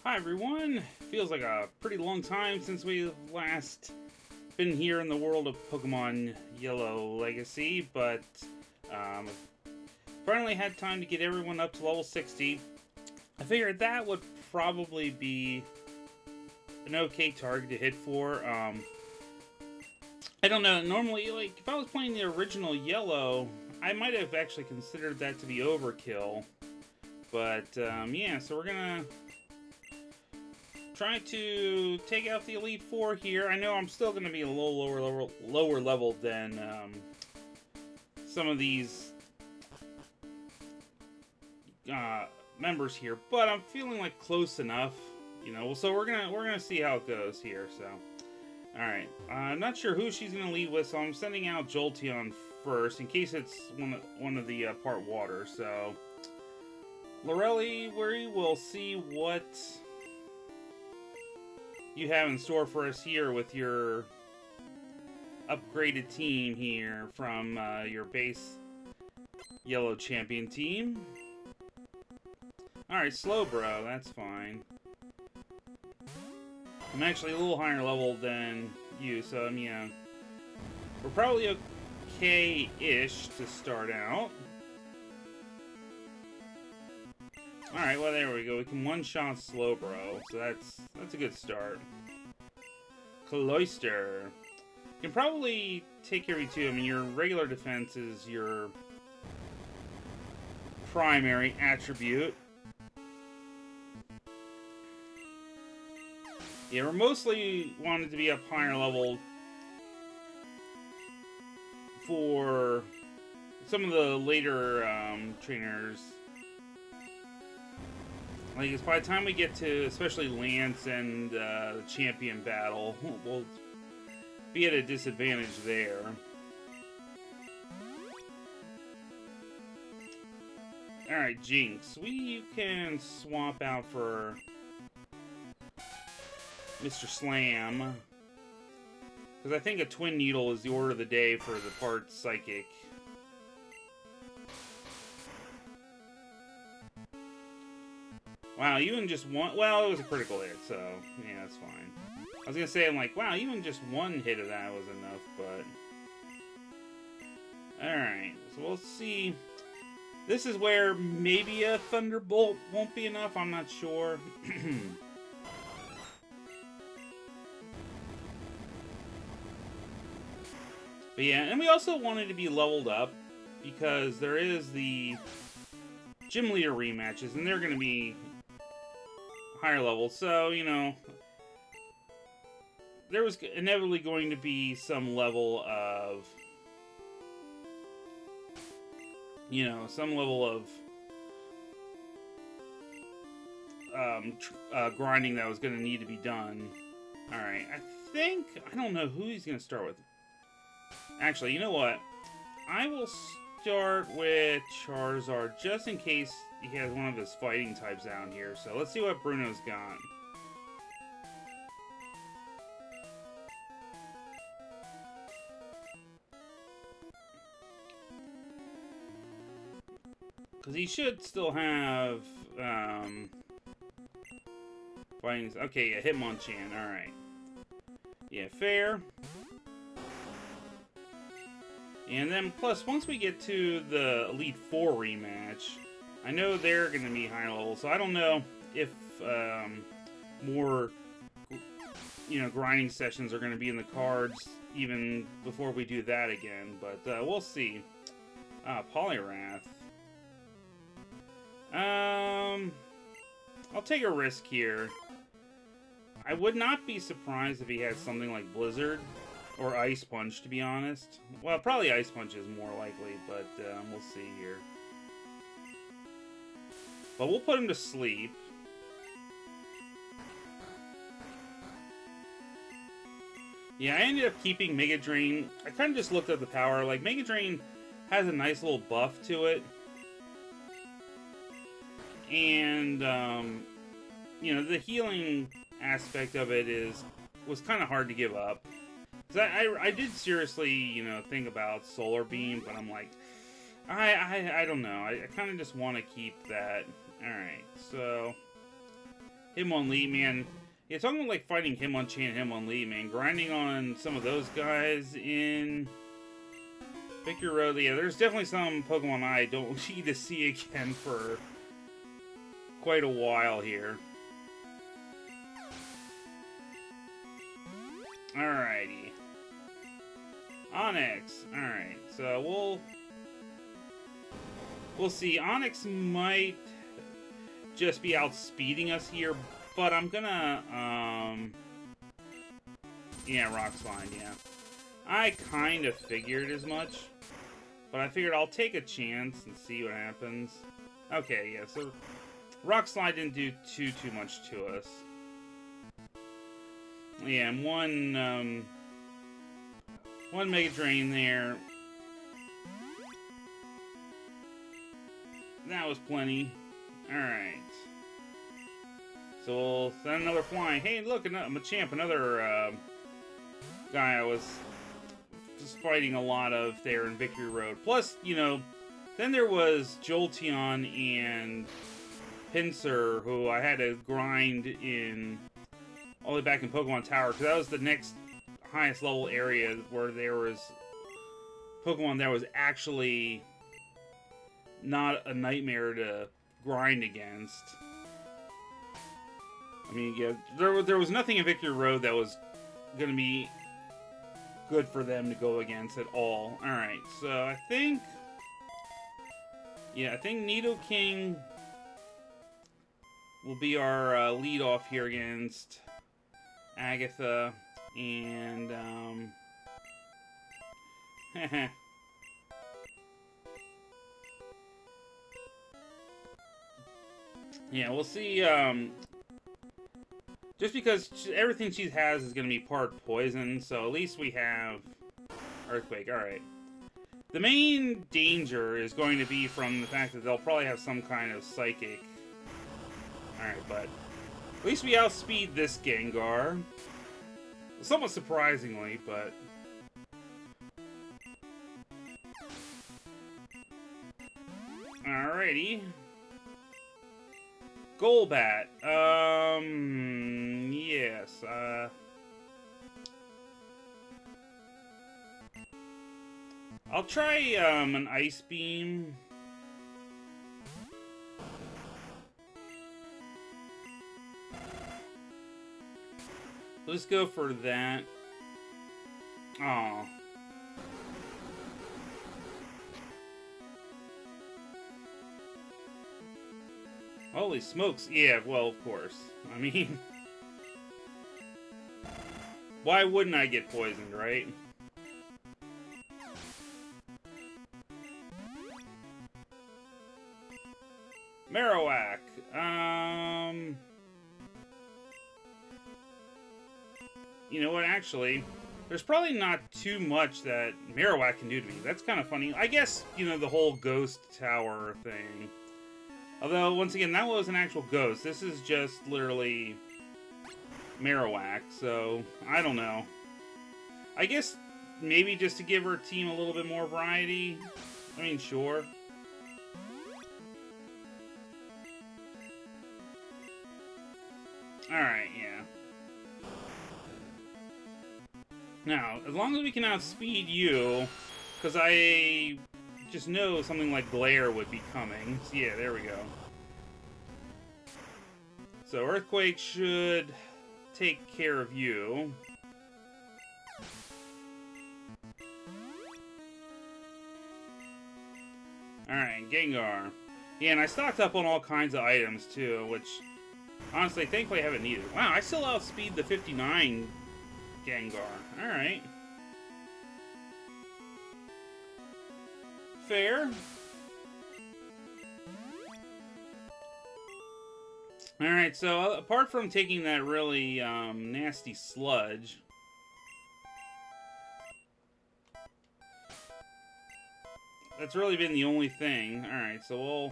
Hi everyone! Feels like a pretty long time since we last been here in the world of Pokemon Yellow Legacy, but finally had time to get everyone up to level 60. I figured that would probably be an okay target to hit for. I don't know, normally, like, if I was playing the original Yellow, I might have actually considered that to be overkill. But, yeah, so we're gonna try to take out the Elite Four here. I know I'm still going to be a little lower level than some of these members here, but I'm feeling like close enough, you know. So we're gonna see how it goes here. So, all right, I'm not sure who she's gonna lead with, so I'm sending out Jolteon first in case it's one of the part water. So, Lorelli, we will see what you have in store for us here with your upgraded team here from your base Yellow Champion team. Alright, Slowbro, that's fine. I'm actually a little higher level than you, so yeah. We're probably okay-ish to start out. Alright, well there we go. We can one-shot Slowbro, so that's a good start. Cloyster. You can probably take care of you too. I mean, your regular defense is your primary attribute. Yeah, we're mostly wanted to be up higher level for some of the later trainers. Like, it's by the time we get to, especially Lance and the champion battle, we'll be at a disadvantage there. Alright, Jinx. You can swap out for Mr. Slam. Because I think a Twin Needle is the order of the day for the part Psychic. Wow, even just one... Well, it was a critical hit, so yeah, that's fine. I was gonna say, I'm like, wow, even just one hit of that was enough, but... Alright, so we'll see. This is where maybe a Thunderbolt won't be enough, I'm not sure. But yeah, and we also wanted to be leveled up, because there is the Gym Leader rematches, and they're gonna be higher level, so, you know, there was inevitably going to be some level of, you know, grinding that was going to need to be done. Alright, I don't know who he's going to start with. Actually, you know what? I will start with Charizard, just in case he has one of his fighting types down here. So let's see what Bruno's got. Because he should still have fighting. Okay, yeah, Hitmonchan. Alright. Yeah, fair. And then, plus, once we get to the Elite Four rematch, I know they're going to be higher level, so I don't know if more, you know, grinding sessions are going to be in the cards even before we do that again, but we'll see. Poliwrath. I'll take a risk here. I would not be surprised if he had something like Blizzard. Or Ice Punch, to be honest. Well, probably Ice Punch is more likely, but we'll see here. But we'll put him to sleep. Yeah, I ended up keeping Mega Drain. I kind of just looked at the power. Like, Mega Drain has a nice little buff to it. And, you know, the healing aspect of it was kind of hard to give up. I did seriously, you know, think about Solar Beam, but I'm like, I don't know. I kind of just want to keep that. Alright, so Hitmonlee, man. Yeah, talking about like fighting Hitmonchan and Hitmonlee, man. Grinding on some of those guys in Victory Road. Yeah, there's definitely some Pokemon I don't need to see again for quite a while here. Alrighty. Onyx. Alright, so we'll see. Onyx might just be outspeeding us here, but I'm gonna, yeah, Rock Slide, yeah. I kind of figured as much, but I figured I'll take a chance and see what happens. Okay, yeah, so Rock Slide didn't do too much to us. Yeah, and one Mega Drain there. That was plenty. Alright. So we'll send another flying. Hey, look, I'm a champ. Another guy I was just fighting a lot of there in Victory Road. Plus, you know, then there was Jolteon and Pinsir, who I had to grind in all the way back in Pokemon Tower, because that was the next highest level area where there was Pokemon that was actually not a nightmare to grind against. I mean, yeah, there was nothing in Victory Road that was going to be good for them to go against at all. Alright, so I think... yeah, I think Nidoking will be our lead-off here against Agatha, and, yeah, we'll see, just because everything she has is going to be part poison, so at least we have Earthquake. Alright. The main danger is going to be from the fact that they'll probably have some kind of psychic. Alright, but at least we outspeed this Gengar. Somewhat surprisingly, but... alrighty. Golbat. Yes, I'll try, an Ice Beam. Let's go for that. Aw. Holy smokes. Yeah, well, of course. I mean... why wouldn't I get poisoned, right? Marowak. You know what, actually, there's probably not too much that Marowak can do to me. That's kind of funny. I guess, you know, the whole ghost tower thing. Although, once again, that was an actual ghost. This is just literally Marowak, so I don't know. I guess maybe just to give her team a little bit more variety. I mean, sure. Alright, yeah. Now, as long as we can outspeed you, because I just know something like Glare would be coming. So yeah, there we go. So Earthquake should take care of you. Alright, Gengar. Yeah, and I stocked up on all kinds of items too, which honestly, thankfully I haven't needed. Wow, I still outspeed the 59 Gengar. Alright. Fair. Alright, so apart from taking that really nasty sludge, that's really been the only thing. Alright, so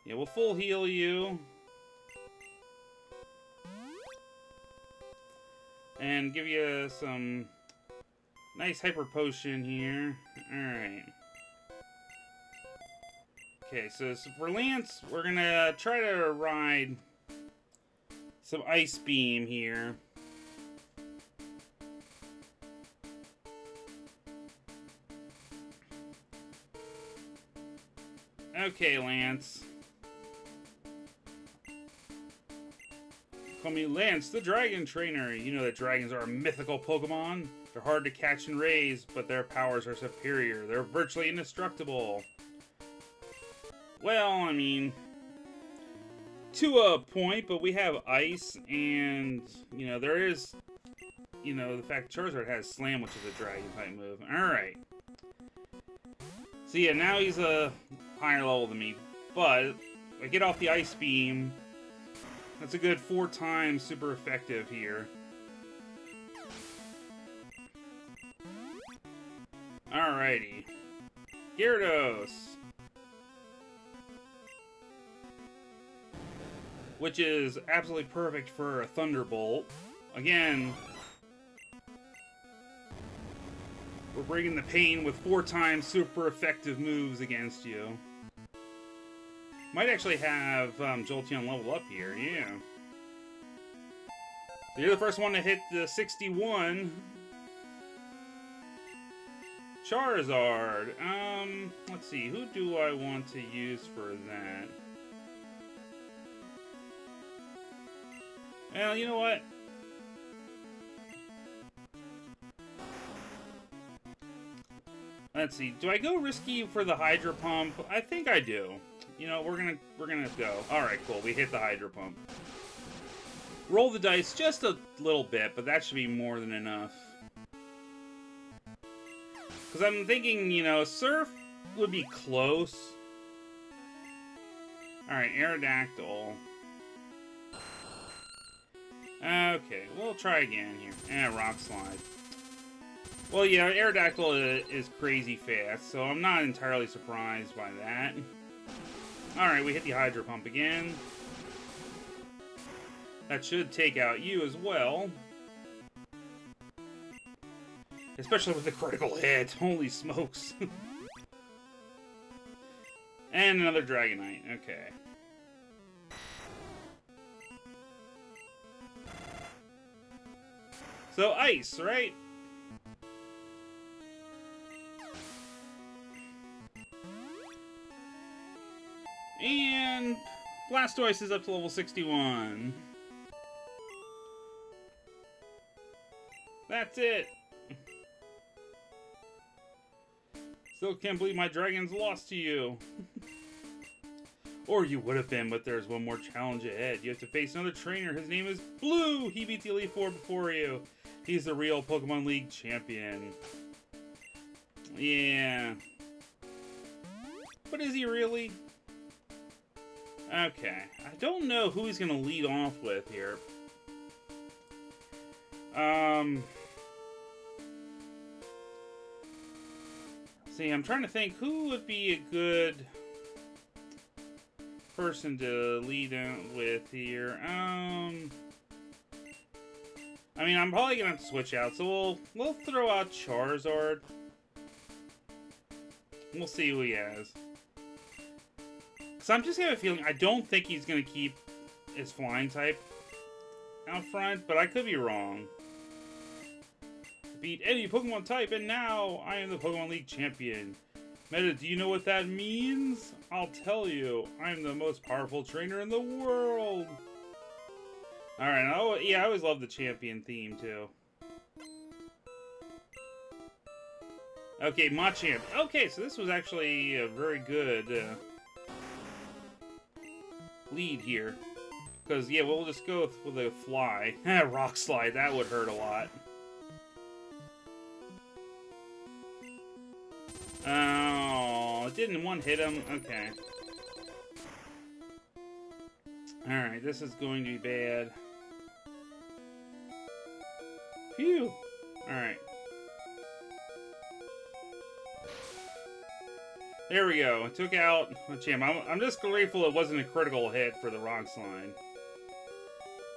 we'll full heal you. And give you some nice hyper potion here. Alright. Okay, so for Lance, we're gonna try to ride some Ice Beam here. Okay, Lance. Call me Lance, the Dragon Trainer. You know that dragons are a mythical Pokemon. They're hard to catch and raise, but their powers are superior. They're virtually indestructible. Well, I mean, to a point, but we have Ice, and, you know, there is, you know, the fact Charizard has Slam, which is a Dragon-type move. Alright. So yeah, now he's a higher level than me, but I get off the Ice Beam. That's a good 4 times super effective here. Alrighty. Gyarados. Which is absolutely perfect for a Thunderbolt. Again, we're bringing the pain with 4 times super effective moves against you. Might actually have Jolteon level up here, yeah. So you're the first one to hit the 61. Charizard. Let's see, who do I want to use for that? Well, you know what? Let's see. Do I go risky for the Hydro Pump? I think I do. You know, we're gonna go. All right, cool. We hit the Hydro Pump. Roll the dice just a little bit, but that should be more than enough. Because I'm thinking, you know, Surf would be close. All right, Aerodactyl. Okay, we'll try again here. Rock Slide. Well, yeah, Aerodactyl is crazy fast, so I'm not entirely surprised by that. Alright, we hit the Hydro Pump again. That should take out you as well. Especially with the critical hit. Holy smokes. And another Dragonite. Okay. So, Ice, right? And Blastoise is up to level 61. That's it. Still can't believe my dragon's lost to you. Or you would have been, but there's one more challenge ahead. You have to face another trainer. His name is Blue. He beat the Elite Four before you. He's the real Pokemon League champion. Yeah. But is he really? Okay. I don't know who he's going to lead off with here. See, I'm trying to think who would be a good person to lead in with here. I mean, I'm probably gonna have to switch out, so we'll throw out Charizard. We'll see who he has. Cause I'm just having a feeling I don't think he's gonna keep his flying type out front, but I could be wrong. Beat any Pokemon type, and now I am the Pokemon League champion. Meta, do you know what that means? I'll tell you. I'm the most powerful trainer in the world. Alright, oh, yeah, I always love the champion theme, too. Okay, Machamp. Okay, so this was actually a very good lead here. Because, yeah, we'll just go with a fly. Rock Slide, that would hurt a lot. Oh, it didn't one hit him? Okay. Alright, this is going to be bad. Phew! Alright. There we go. I took out Machamp. I'm just grateful it wasn't a critical hit for the Rock Slide.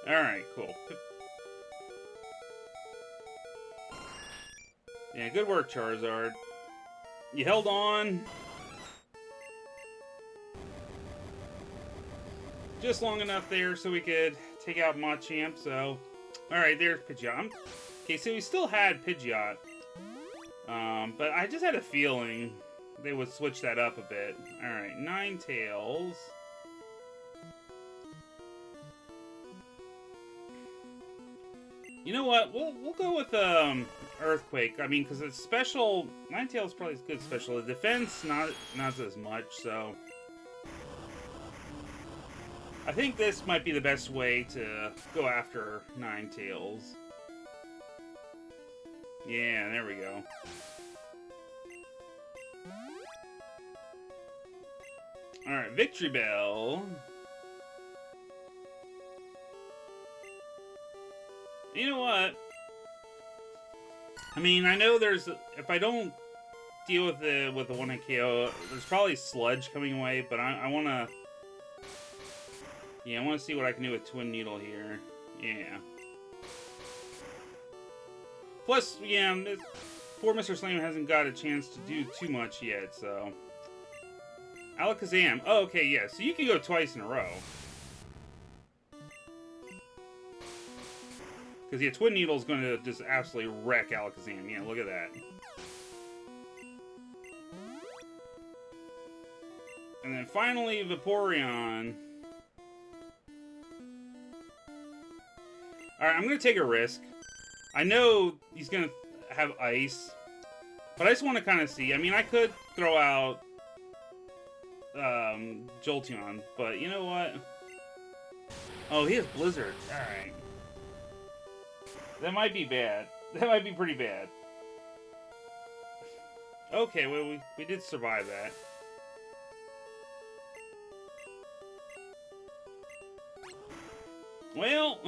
Alright, cool. Yeah, good work, Charizard. You held on. Just long enough there so we could take out Machamp, so... Alright, there's Pidgeot. Okay, so we still had Pidgeot. But I just had a feeling they would switch that up a bit. Alright, Ninetales. You know what? We'll go with Earthquake. I mean, because it's special. Ninetales probably is good special. The defense not as much. So I think this might be the best way to go after Ninetales. Yeah, there we go. All right, Victory Bell. You know what? I mean, I know there's... If I don't deal with the one-hit KO, there's probably Sludge coming away, but I want to... Yeah, I want to see what I can do with Twin Needle here. Yeah. Plus, yeah, poor Mr. Slam hasn't got a chance to do too much yet, so... Alakazam. Oh, okay, yeah, so you can go twice in a row. Because, yeah, Twin Needle's going to just absolutely wreck Alakazam. Yeah, look at that. And then finally, Vaporeon. Alright, I'm going to take a risk. I know he's going to have Ice. But I just want to kind of see. I mean, I could throw out Jolteon. But, you know what? Oh, he has Blizzard. Alright. That might be bad. That might be pretty bad. Okay, well, we did survive that. Well...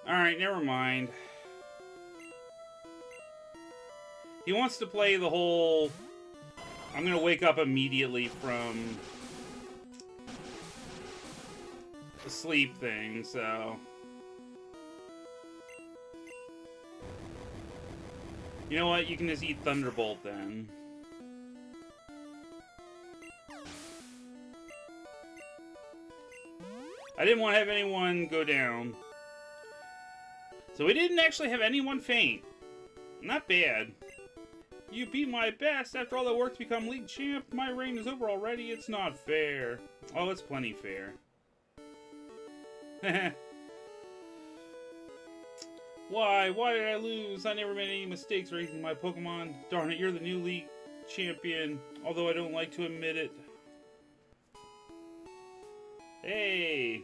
Alright, never mind. He wants to play the whole... I'm gonna wake up immediately from... the sleep thing, so... You know what? You can just eat Thunderbolt then. I didn't want to have anyone go down. So we didn't actually have anyone faint. Not bad. You beat my best. After all that work to become league champ, my reign is over already. It's not fair. Oh, it's plenty fair. Why? Why did I lose? I never made any mistakes raising my Pokemon. Darn it, you're the new league champion. Although I don't like to admit it. Hey!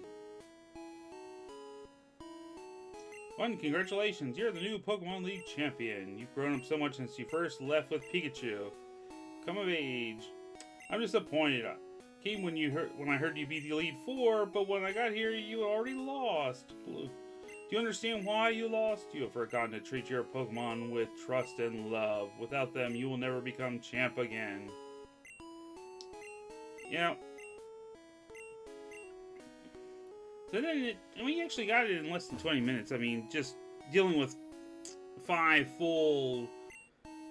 One, congratulations, you're the new Pokemon League champion. You've grown up so much since you first left with Pikachu. Come of age. I'm disappointed. Came when I heard you beat the Elite Four, but when I got here, you already lost. Do you understand why you lost? You have forgotten to treat your Pokemon with trust and love. Without them, you will never become champ again. Yeah. So then, we actually got it in less than 20 minutes. I mean, just dealing with 5 full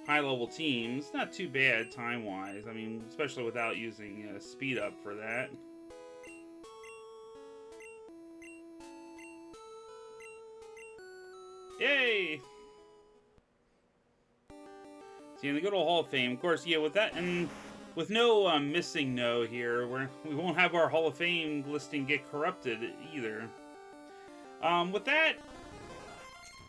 high-level teams, not too bad time-wise. I mean, especially without using speed up for that. Yay! See, in the good old Hall of Fame, of course, yeah, with that, and with no missing no here, we won't have our Hall of Fame listing get corrupted either. With that,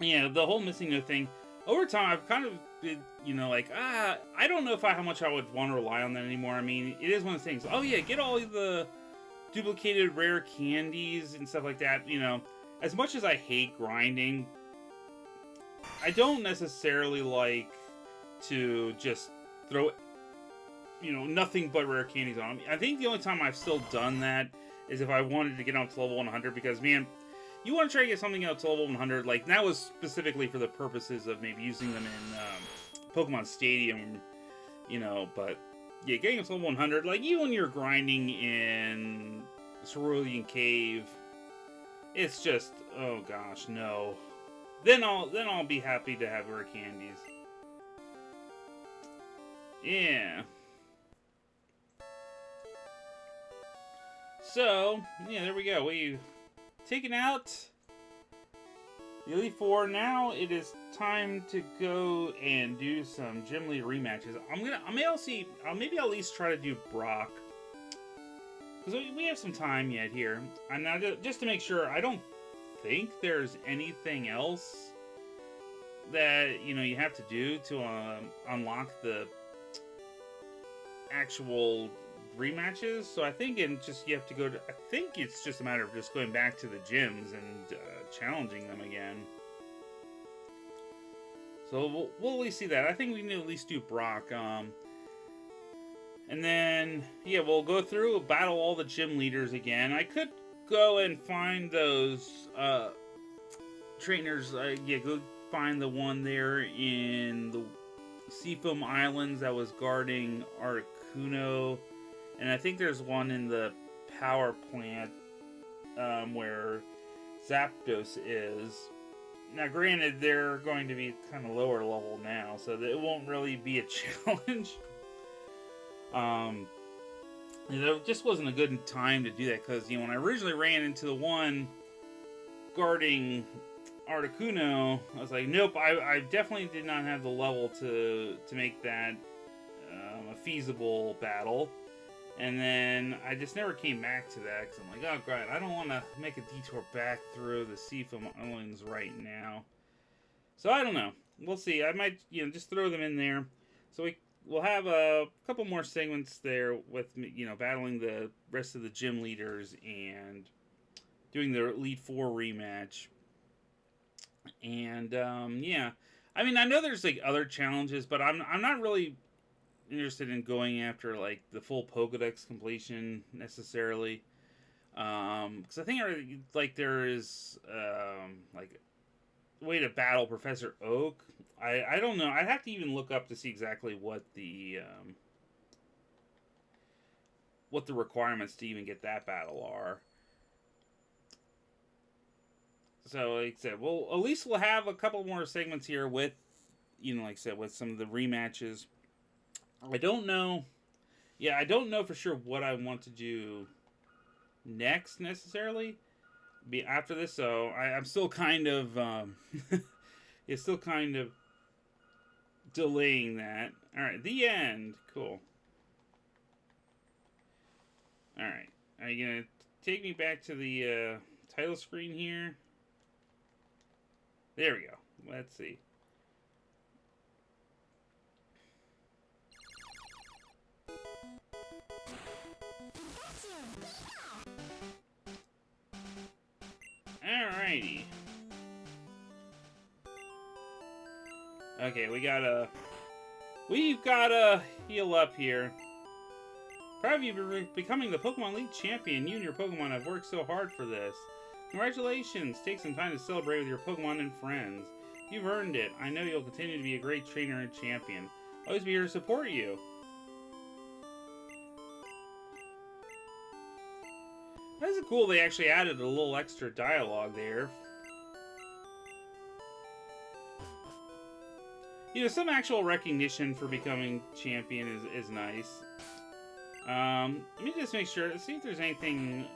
yeah, the whole missing no thing, over time, I've kind of been, you know, like, I don't know how much I would want to rely on that anymore. I mean, it is one of the things, oh yeah, get all the duplicated rare candies and stuff like that, you know. As much as I hate grinding, I don't necessarily like to just throw, you know, nothing but rare candies on them. I think the only time I've still done that is if I wanted to get up to level 100, because, man, you want to try to get something up to level 100, like, that was specifically for the purposes of maybe using them in Pokemon Stadium, you know, but, yeah, getting up to level 100, like, even when you're grinding in Cerulean Cave, it's just, oh gosh, no. Then I'll be happy to have rare candies. Yeah. So, yeah, there we go. We've taken out the Elite Four. Now it is time to go and do some gym leader rematches. Maybe I'll at least try to do Brock. Because we have some time yet here. And now, just to make sure, I don't think there's anything else that, you have to do to unlock the actual rematches. So I think you have to go to, I think it's just a matter of just going back to the gyms and challenging them again. So we'll at least see that. I think we can at least do Brock. And then, yeah, we'll go through, battle all the gym leaders again. I could go and find those trainers. Go find the one there in the Seafoam Islands that was guarding Articuno. And I think there's one in the power plant where Zapdos is. Now, granted, they're going to be kind of lower level now, so that it won't really be a challenge. It just wasn't a good time to do that, because, when I originally ran into the one guarding Articuno, I was like, nope, I definitely did not have the level to make that a feasible battle. And then I just never came back to that, because I'm like, oh, great, I don't want to make a detour back through the Seafoam Islands right now. So I don't know. We'll see. I might, just throw them in there. So we'll have a couple more segments there with, battling the rest of the gym leaders and doing the Elite Four rematch. And, yeah. I mean, I know there's, other challenges, but I'm not really interested in going after, the full Pokedex completion, necessarily. Because I think, there is, a way to battle Professor Oak. I don't know. I'd have to even look up to see exactly what the requirements to even get that battle are. So, like I said, at least we'll have a couple more segments here with, like I said, with some of the rematches. I don't know. Yeah, I don't know for sure what I want to do next, necessarily. After this, so I'm still kind of, it's still kind of delaying that. Alright, the end. Cool. Alright. Are you going to take me back to the title screen here? There we go. Let's see. Alrighty. Okay, we've gotta heal up here. Proud of you for becoming the Pokemon League champion. You and your Pokemon have worked so hard for this. Congratulations! Take some time to celebrate with your Pokemon and friends. You've earned it. I know you'll continue to be a great trainer and champion. I'll always be here to support you. That's cool. They actually added a little extra dialogue there. Some actual recognition for becoming champion is nice. Let me just make sure. Let's see if there's anything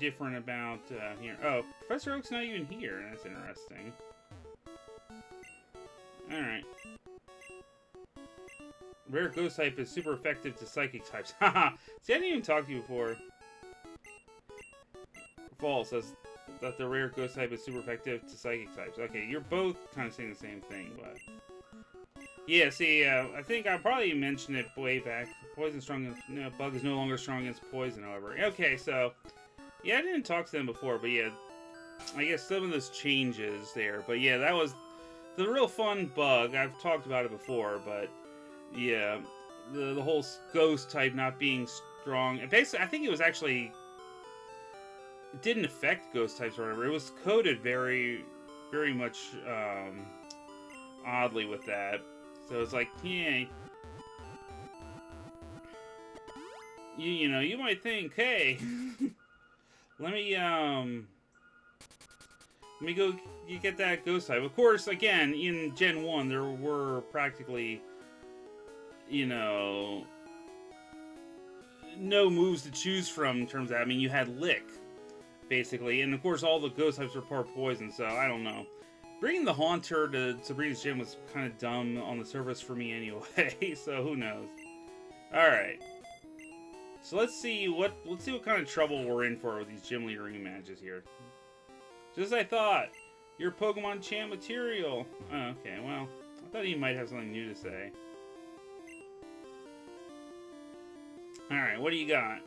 different about here. Oh, Professor Oak's not even here. That's interesting. Alright. Rare Ghost type is super effective to Psychic types. Haha! See, I didn't even talk to you before. False says that the rare Ghost type is super effective to Psychic types. Okay, you're both kind of saying the same thing, but... Yeah, see, I think I probably mentioned it way back. Poison strong against... No, Bug is no longer strong against poison, however. Okay, so... Yeah, I didn't talk to them before, but yeah... I guess some of those changes there. But yeah, that was the real fun Bug. I've talked about it before, but... Yeah, the whole Ghost type not being strong... And basically, I think it was actually... It didn't affect Ghost types or whatever. It was coded very, very much oddly with that. So it's like, yeah, you might think, hey, let me go get that Ghost type. Of course, again, in Gen 1, there were practically you know, no moves to choose from in terms of that. I mean, you had Lick, basically, and of course all the ghost types were part poison, so I don't know. Bringing the Haunter to Sabrina's gym was kind of dumb on the surface for me anyway, so who knows. Alright. So let's see what kind of trouble we're in for with these gym leader rematches here. Just as I thought, your Pokemon champ material. Oh, okay, well, I thought he might have something new to say. Alright, what do you got?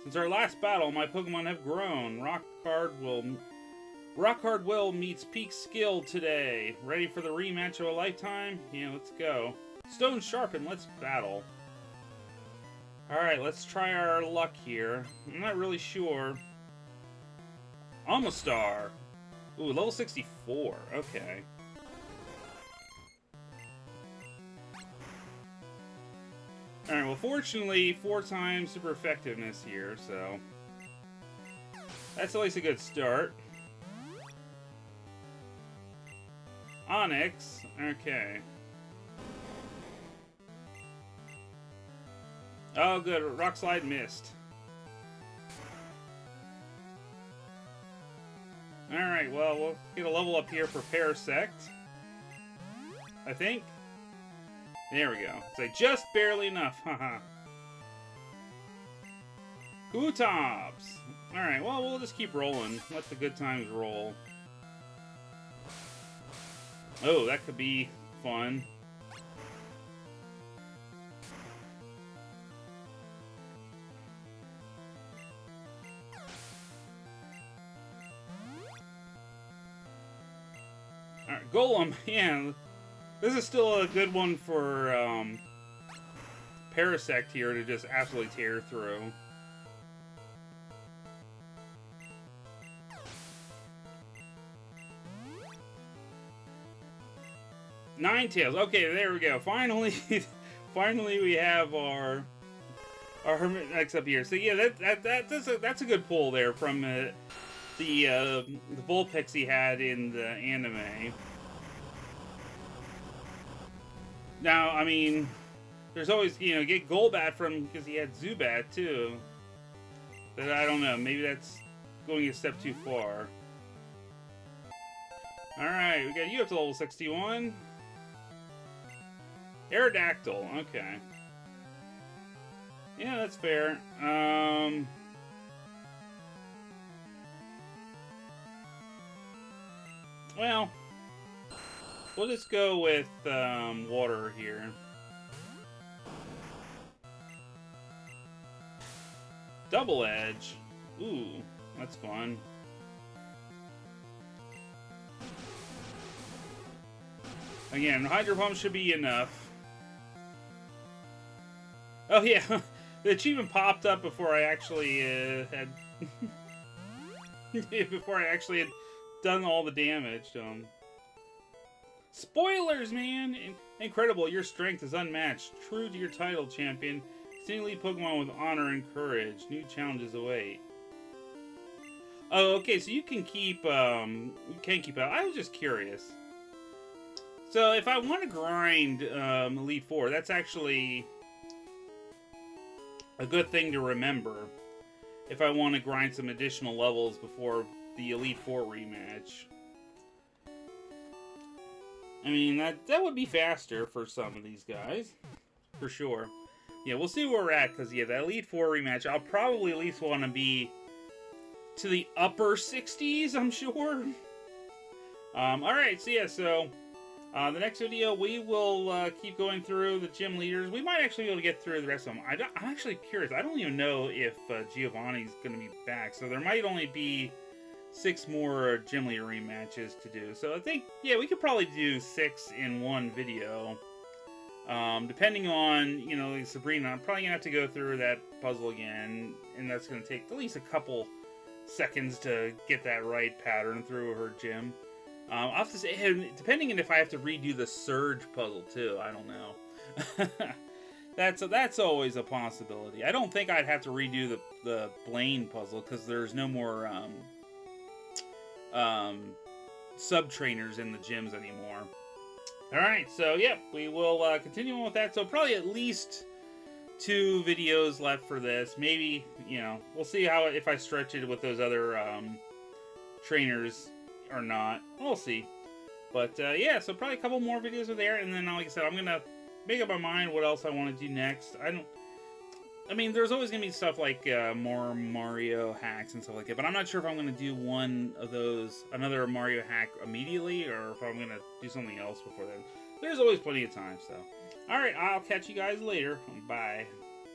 Since our last battle, my Pokemon have grown. Rock Hard Will meets peak skill today. Ready for the rematch of a lifetime? Yeah, let's go. Stone Sharpen, let's battle. Alright, let's try our luck here. I'm not really sure. Amistar. Ooh, level 64. Okay. Alright, well, fortunately, 4 times super effectiveness here, so that's at least a good start. Onyx. Okay. Oh, good. Rock Slide missed. Alright, well, we'll get a level up here for Parasect. I think. There we go. It's like just barely enough. Haha. Kutops. Alright, well, we'll just keep rolling. Let the good times roll. Oh, that could be fun. Alright, Golem, yeah. This is still a good one for Parasect here to just absolutely tear through. Ninetales. Okay, there we go. Finally, finally we have our Hermit up here. So yeah, that's a good pull there from the Vulpix he had in the anime. Now, I mean, there's always, you know, get Golbat from because he had Zubat too. But I don't know. Maybe that's going a step too far. All right, we got you up to level 61. Aerodactyl, okay. Yeah, that's fair. Well, we'll just go with water here. Double Edge. Ooh, that's fun. Again, Hydro Pump should be enough. Oh yeah, the achievement popped up before I actually had before I actually had done all the damage. Spoilers, man! Incredible, your strength is unmatched. True to your title, champion. Continually Pokemon with honor and courage. New challenges await. Oh, okay, so you can keep out. I was just curious. So if I want to grind Elite Four, that's actually a good thing to remember. If I want to grind some additional levels before the Elite Four rematch. I mean, that would be faster for some of these guys. For sure. Yeah, we'll see where we're at, because, yeah, the Elite Four rematch, I'll probably at least want to be to the upper 60s, I'm sure. Alright, so yeah, the next video, we will keep going through the gym leaders. We might actually be able to get through the rest of them. I'm actually curious. I don't even know if Giovanni's going to be back, so there might only be 6 more gym leader rematches to do. So I think, yeah, we could probably do 6 in one video. Depending on, you know, Sabrina, I'm probably going to have to go through that puzzle again, and that's going to take at least a couple seconds to get that right pattern through her gym. I'll have to say, depending on if I have to redo the Surge puzzle, too, I don't know. That's always a possibility. I don't think I'd have to redo the Blaine puzzle, because there's no more sub-trainers in the gyms anymore. Alright, so yep, we will continue on with that. So probably at least 2 videos left for this. Maybe, you know, we'll see how if I stretch it with those other trainers or not. We'll see. But yeah, so probably a couple more videos are there, and then like I said, I'm gonna make up my mind what else I want to do next. I mean, there's always gonna be stuff like more Mario hacks and stuff like that, but I'm not sure if I'm gonna do one of those, another Mario hack immediately, or if I'm gonna do something else before then. There's always plenty of time, so. Alright, I'll catch you guys later. Bye.